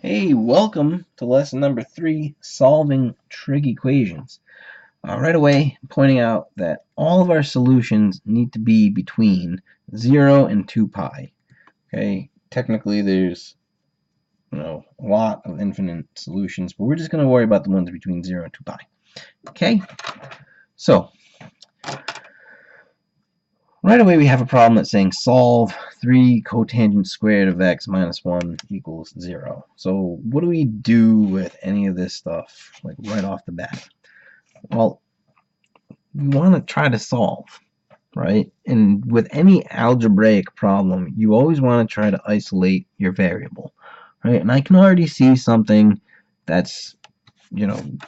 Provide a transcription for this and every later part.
Hey, welcome to lesson number 3, solving trig equations. Right away, pointing out that all of our solutions need to be between 0 and 2 pi. Okay, technically there's a lot of infinite solutions, but we're just going to worry about the ones between 0 and 2 pi. Okay, so right away we have a problem that's saying solve 3 cotangent squared of x minus 1 equals 0. So what do we do with any of this stuff, like right off the bat? Well, you want to try to solve, right? And with any algebraic problem, you always want to try to isolate your variable, right? And I can already see something that's,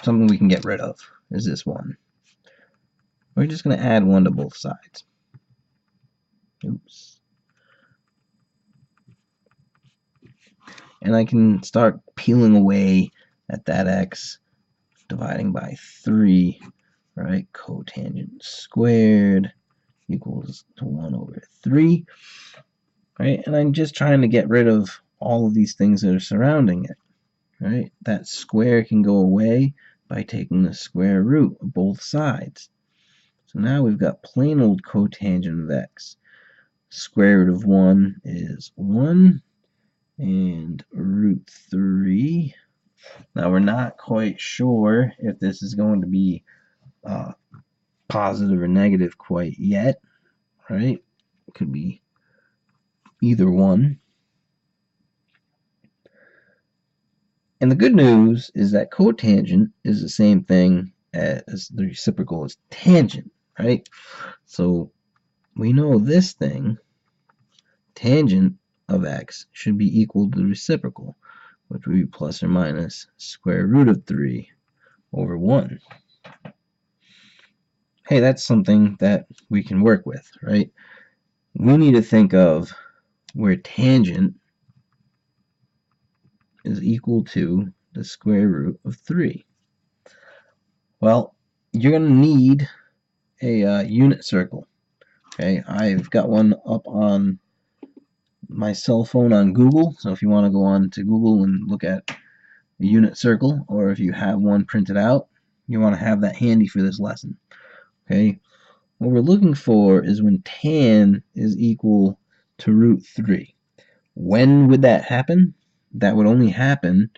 something we can get rid of is this one. We're just going to add 1 to both sides. Oops. And I can start peeling away at that x, dividing by 3, right? Cotangent squared equals to 1 over 3, right? And I'm just trying to get rid of all of these things that are surrounding it, right? That square can go away by taking the square root of both sides. So now we've got plain old cotangent of x. Square root of 1 is 1, and root 3. Now we're not quite sure if this is going to be positive or negative quite yet, right? It could be either one. And the good news is that cotangent is the same thing as the reciprocal as tangent, right? So we know this thing, tangent of x, should be equal to the reciprocal, which would be plus or minus square root of 3 over 1. Hey, that's something that we can work with, right? We need to think of where tangent is equal to the square root of 3. Well, you're going to need a unit circle. Okay, I've got one up on my cell phone on Google, so if you want to go on to Google and look at a unit circle, or if you have one printed out, you want to have that handy for this lesson. Okay, what we're looking for is when tan is equal to root 3. When would that happen? That would only happen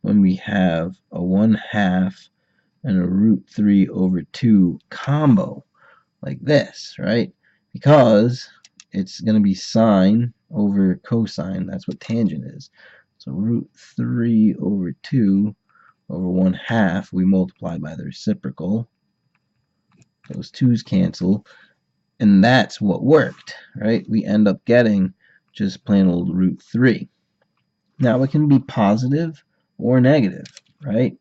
when we have a 1/2 and a root 3 over 2 combo, like this, right? Because it's going to be sine over cosine. That's what tangent is. So root 3 over 2 over 1/2, we multiply by the reciprocal. Those 2's cancel, and that's what worked, right? We end up getting just plain old root 3. Now it can be positive or negative, right?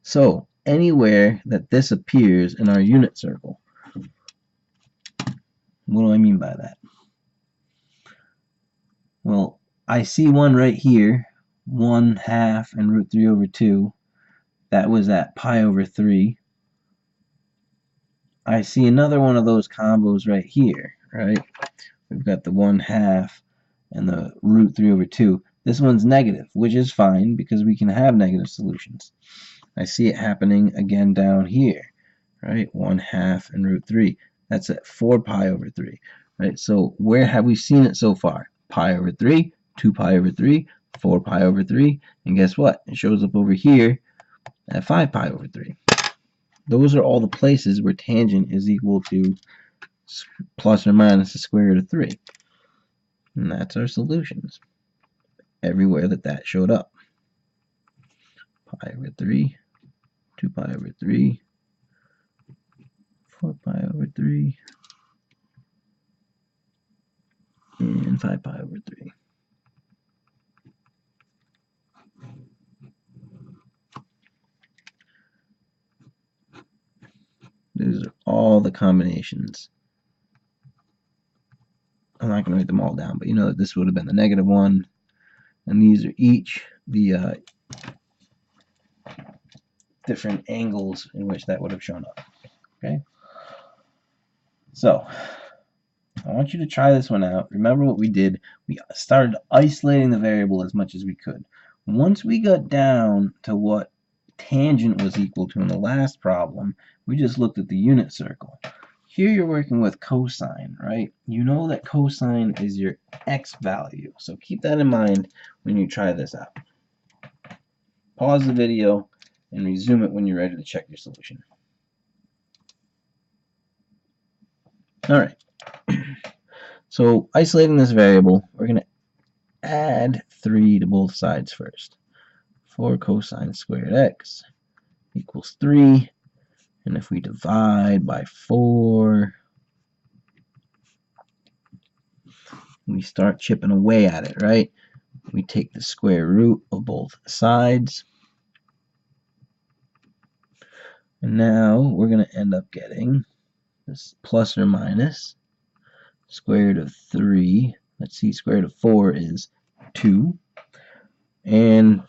So anywhere that this appears in our unit circle, what do I mean by that? Well, I see one right here, 1/2 and root 3 over 2. That was at pi over 3. I see another one of those combos right here, right? We've got the 1/2 and the root 3 over 2. This one's negative, which is fine because we can have negative solutions. I see it happening again down here, right? 1/2 and root 3. That's at 4 pi over 3, right? So where have we seen it so far? Pi over 3, 2 pi over 3, 4 pi over 3, and guess what? It shows up over here at 5 pi over 3. Those are all the places where tangent is equal to plus or minus the square root of 3. And that's our solutions. Everywhere that showed up. Pi over 3, 2 pi over 3, 4 pi over 3, and 5 pi over 3. These are all the combinations. I'm not going to write them all down, but you know that this would have been the negative one, and these are each the different angles in which that would have shown up. Okay, so I want you to try this one out. Remember what we did. We started isolating the variable as much as we could. Once we got down to what tangent was equal to in the last problem, we just looked at the unit circle. Here you're working with cosine, right? You know that cosine is your x value. So keep that in mind when you try this out. Pause the video and resume it when you're ready to check your solution. All right. So isolating this variable, we're going to add 3 to both sides first. 4 cosine squared x equals 3. And if we divide by 4, we start chipping away at it, right? We take the square root of both sides. And now we're going to end up getting this plus or minus square root of 3. Let's see, square root of 4 is 2. And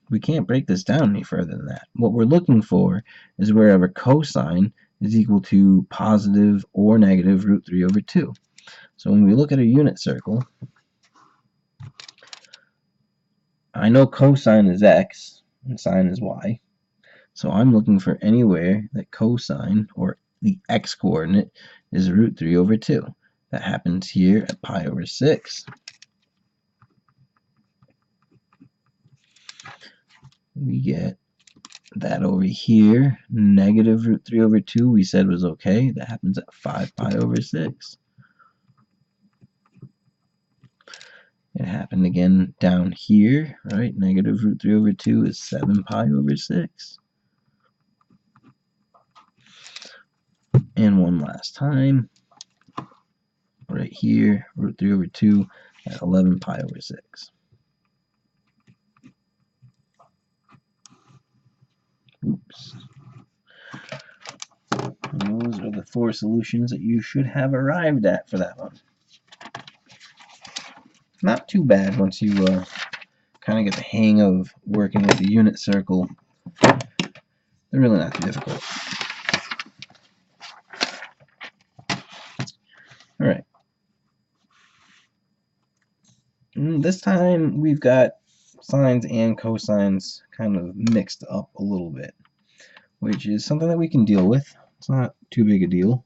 we can't break this down any further than that. What we're looking for is wherever cosine is equal to positive or negative root 3 over 2. So when we look at a unit circle, I know cosine is x and sine is y. So I'm looking for anywhere that cosine, or the x coordinate, is root 3 over 2. That happens here at pi over 6. We get that over here, negative root 3 over 2, we said was okay. That happens at 5 pi over 6. It happened again down here, right? Negative root 3 over 2 is 7 pi over 6. And one last time, right here, root 3 over 2 at 11 pi over 6. Oops. And those are the 4 solutions that you should have arrived at for that one. Not too bad once you kind of get the hang of working with the unit circle. They're really not too difficult. Alright. This time we've got sines and cosines kind of mixed up a little bit, which is something that we can deal with. It's not too big a deal.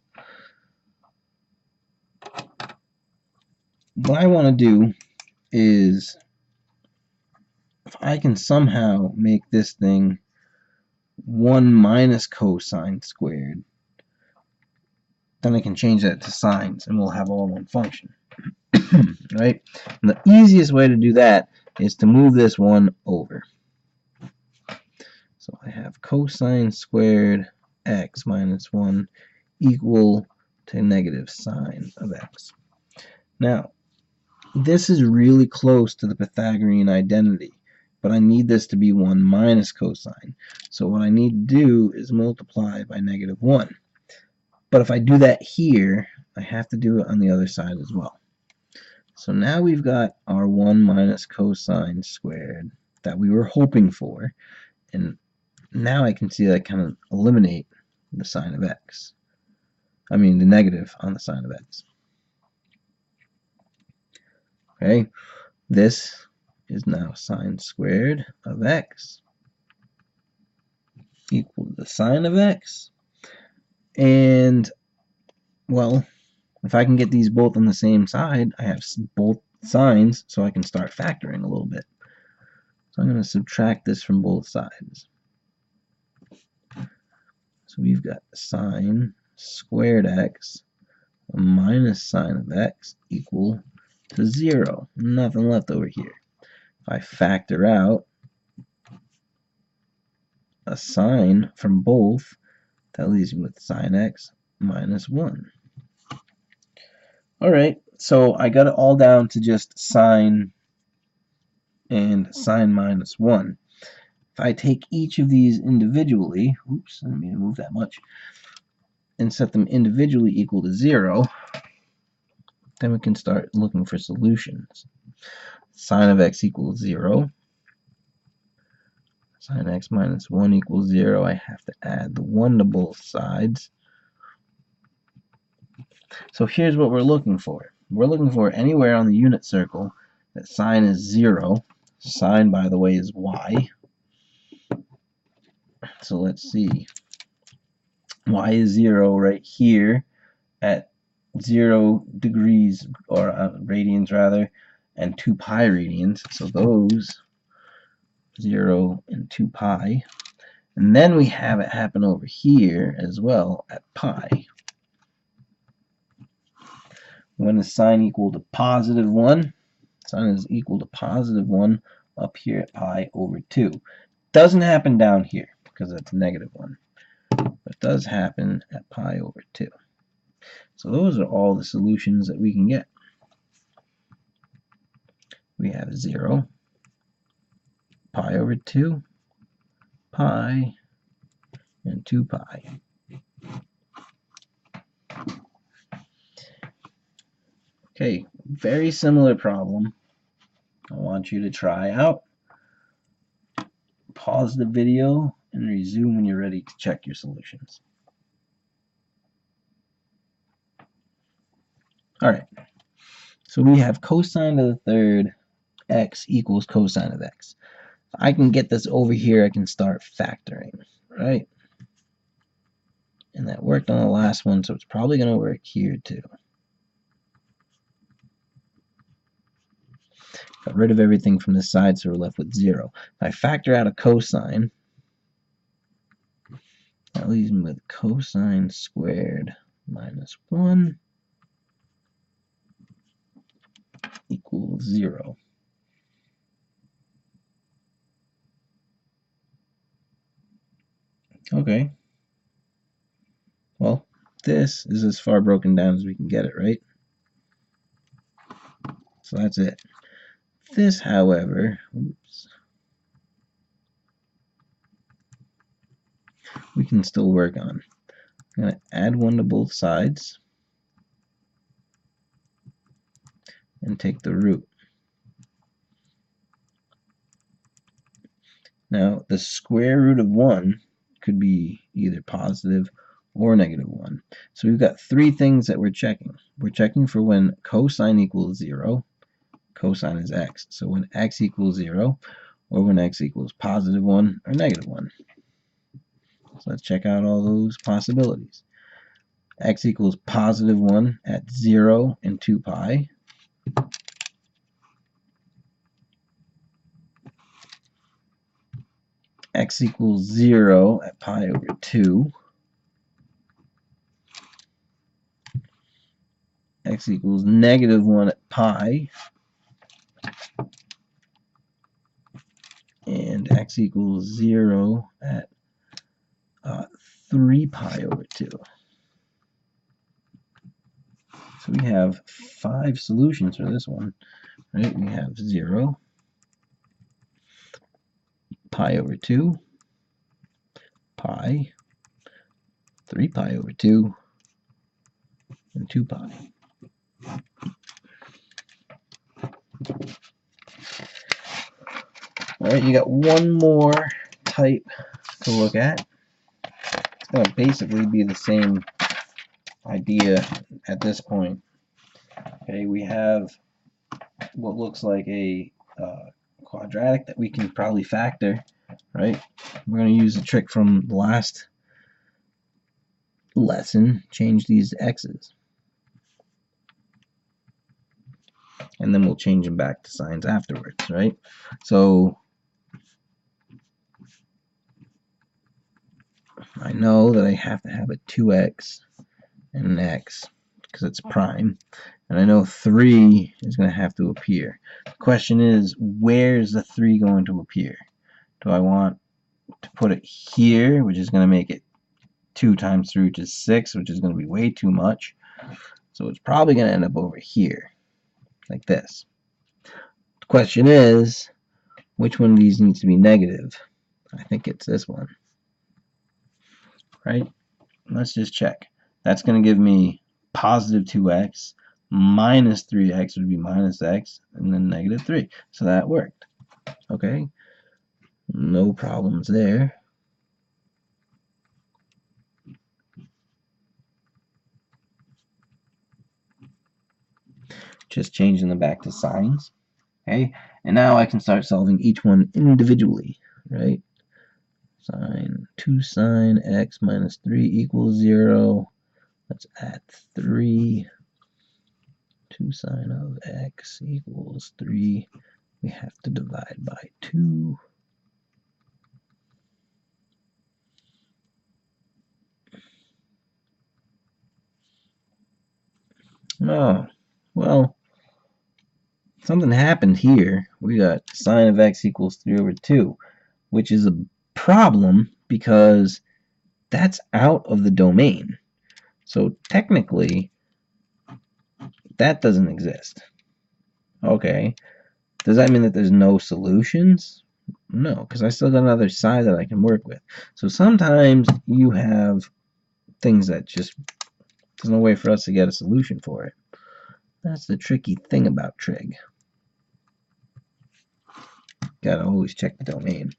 What I want to do is, if I can somehow make this thing 1 minus cosine squared, then I can change that to sines and we'll have all one function. Right? And the easiest way to do that is to move this one over. So I have cosine squared x minus 1 equal to negative sine of x. Now, this is really close to the Pythagorean identity, but I need this to be 1 minus cosine. So what I need to do is multiply by negative 1. But if I do that here, I have to do it on the other side as well. So now we've got our 1 minus cosine squared that we were hoping for, and now I can see that I kind of eliminate the sine of x. I mean the negative on the sine of x. Okay, this is now sine squared of x equal to the sine of x. And, well, if I can get these both on the same side, I have both signs, so I can start factoring a little bit. So I'm going to subtract this from both sides. So we've got sine squared x minus sine of x equal to 0. Nothing left over here. If I factor out a sine from both, that leaves me with sine x minus 1. Alright, so I got it all down to just sine and sine minus 1. If I take each of these individually, oops, I didn't mean to move that much, and set them individually equal to 0, then we can start looking for solutions. Sine of x equals 0. Sine x minus 1 equals 0. I have to add the 1 to both sides. So here's what we're looking for. We're looking for anywhere on the unit circle that sine is 0. Sine, by the way, is y. So let's see. Y is 0 right here at 0 degrees, or radians rather, and 2 pi radians. So those 0 and 2 pi. And then we have it happen over here as well at pi. When is sine equal to positive 1? Sine is equal to positive 1 up here at pi over 2. Doesn't happen down here because that's negative 1. But it does happen at pi over 2. So those are all the solutions that we can get. We have 0, pi over 2, pi, and 2 pi. Okay, very similar problem. I want you to try out. Pause the video and resume when you're ready to check your solutions. Alright, so we have cosine of the third x equals cosine of x. If I can get this over here, I can start factoring, right? And that worked on the last one, so it's probably going to work here too. Got rid of everything from this side, so we're left with 0. If I factor out a cosine, that leaves me with cosine squared minus 1 equals 0. Okay. Well, this is as far broken down as we can get it, right? So that's it. This, however, we can still work on. I'm going to add 1 to both sides and take the root. Now, the square root of 1 could be either positive or negative 1. So we've got 3 things that we're checking. We're checking for when cosine equals 0. Cosine is x. So when x equals 0, or when x equals positive 1 or negative 1. So let's check out all those possibilities. X equals positive 1 at 0 and 2 pi. X equals 0 at pi over 2. X equals negative 1 at pi. And x equals 0 at 3 pi over 2. So we have 5 solutions for this one, right? We have 0, pi over 2, pi, 3 pi over 2, and 2 pi. Alright, you got one more type to look at. It's going to basically be the same idea at this point. Okay, we have what looks like a quadratic that we can probably factor, right? We're going to use a trick from the last lesson, change these to x's. And then we'll change them back to signs afterwards, right? So I know that I have to have a 2x and an x because it's prime. And I know 3 is going to have to appear. The question is, where's the 3 going to appear? Do I want to put it here, which is going to make it 2 times 3, which is 6, which is going to be way too much. So it's probably going to end up over here, like this. The question is, which one of these needs to be negative? I think it's this one, right? Let's just check. That's going to give me positive 2x, minus 3x would be minus x, and then negative 3. So that worked. Okay, no problems there. just changing them back to signs. Okay, and now I can start solving each one individually, right? 2 sine x minus 3 equals 0. Let's add 3. 2 sine of x equals 3. We have to divide by 2. Oh, well, something happened here. We got sine of x equals 3 over 2, which is a problem because that's out of the domain. So technically, that doesn't exist. Okay, does that mean that there's no solutions? No, because I still got another side that I can work with. So sometimes you have things that just, there's no way for us to get a solution for it. That's the tricky thing about trig. Gotta always check the domain.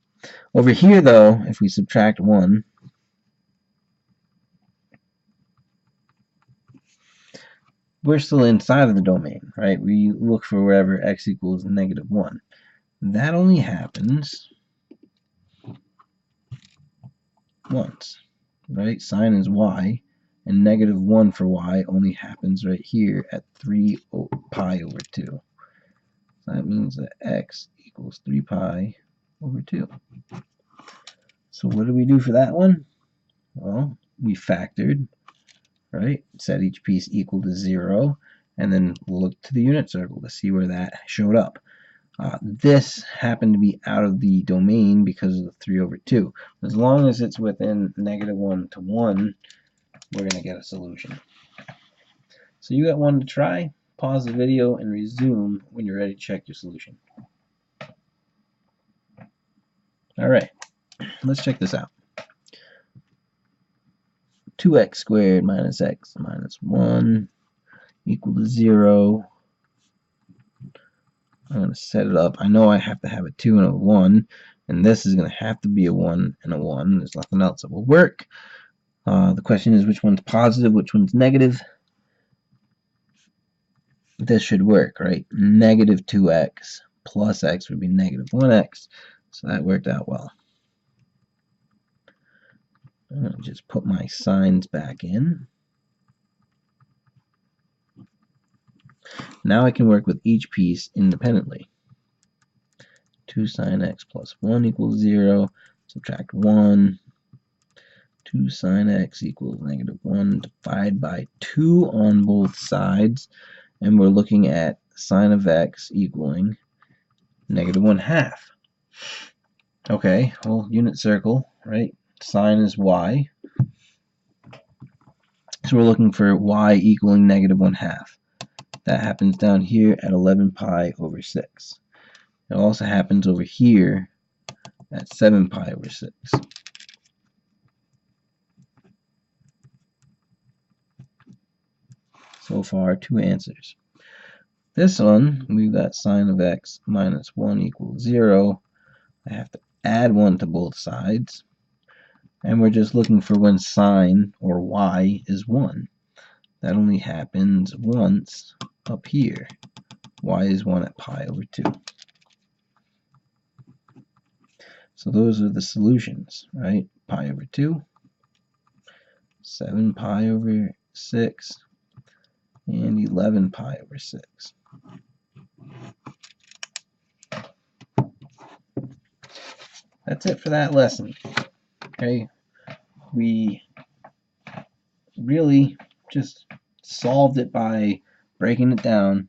Over here though, if we subtract 1, we're still inside of the domain, right? We look for wherever x equals negative 1. That only happens once, right? Sine is y, and negative 1 for y only happens right here at 3 pi over 2. So that means that x equals 3 pi over 2. So what do we do for that one? Well, we factored, right? Set each piece equal to 0, and then look to the unit circle to see where that showed up. This happened to be out of the domain because of the 3 over 2. As long as it's within negative 1 to 1, we're going to get a solution. So you got one to try. Pause the video and resume when you're ready to check your solution. Alright, let's check this out. 2x squared minus x minus 1 equal to 0. I'm going to set it up. I know I have to have a 2 and a 1, and this is going to have to be a 1 and a 1. There's nothing else that will work. The question is which one's positive, which one's negative. This should work, right? Negative 2x plus x would be negative 1x. So that worked out well. I'm going to just put my signs back in. Now I can work with each piece independently. 2 sine x plus 1 equals 0. Subtract 1. 2 sine x equals negative 1. Divide by 2 on both sides. And we're looking at sine of x equaling negative 1/2. Okay, well, unit circle, right? Sine is y. So we're looking for y equaling negative 1/2. That happens down here at 11 pi over 6. It also happens over here at 7 pi over 6. So far, 2 answers. This one, we've got sine of x minus 1 equals 0. I have to add 1 to both sides. And we're just looking for when sine, or y, is 1. That only happens once up here. Y is 1 at pi over 2. So those are the solutions, right? Pi over 2, 7 pi over 6, and 11 pi over 6. That's it for that lesson. Okay, we really just solved it by breaking it down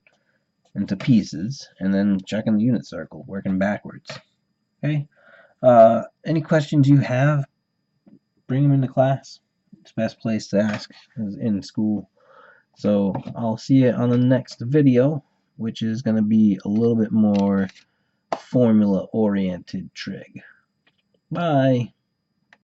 into pieces and then checking the unit circle, working backwards. Okay, any questions you have, bring them into class. It's the best place to ask is in school. So I'll see you on the next video, which is going to be a little bit more formula oriented trig. Bye.